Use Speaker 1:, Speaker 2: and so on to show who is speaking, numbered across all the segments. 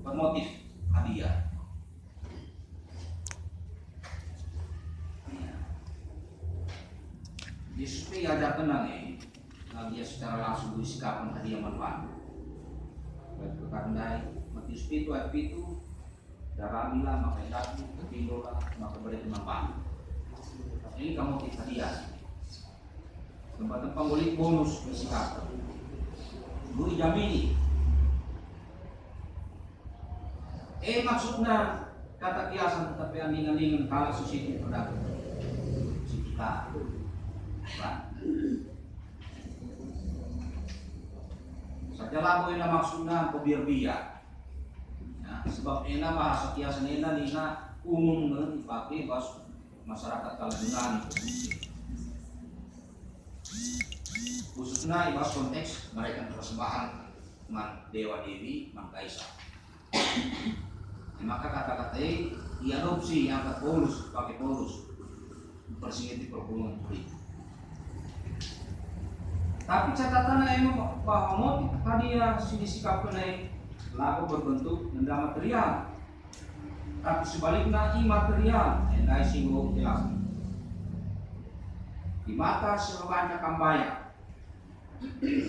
Speaker 1: bermotif hadiah. Yesus diajar tenang dia secara langsung disikapan hadiah manfaat. Baik kekandai Matius itu ayat itu daramilah maka indahmu ketindolah maka beri manfaat. Ini kamu motif hadiah. Tempat-tempat ngulik bonus bersikap. Lui jamini. Maksudnya kata kiasan tetapi andingan-andingan kalau susitu pada si kita. Saja lagu ina maksudnya biar-biar. Ya, sebab ina bahasa kiasan ina umum dipakai bos masyarakat Kalungan khususnya ibas konteks mereka persembahan man dewa dewi man kaisar. Maka kata-kata diadopsi yang angkat Paulus pakai Paulus persingiti perhubungan politik. Tapi catatannya bahwa motif hadiah disikapkan lagu berbentuk benda material. Tapi sebaliknya imaterial yang singgung jelas. Di mata sebanyak kambaya,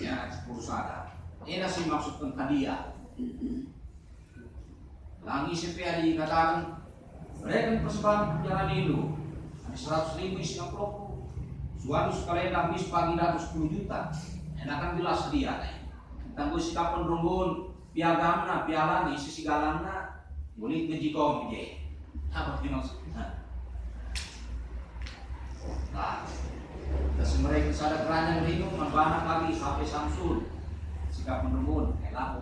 Speaker 1: ya perusahaan. Ini sih maksudkan hadiah. Langi CPA dikatakan mereka persembahan jalan itu ada 100.000 isi amplop. Suatu sekali habis pagi 10 juta. Enakan jelas dia. Tangguh sikapan runggun piagamna piala di sisi galana boleh ngejikong je. Apa maksudnya? Nah, terus mereka sadar kerana itu membanak lagi sampai Samsul sikap menunggun.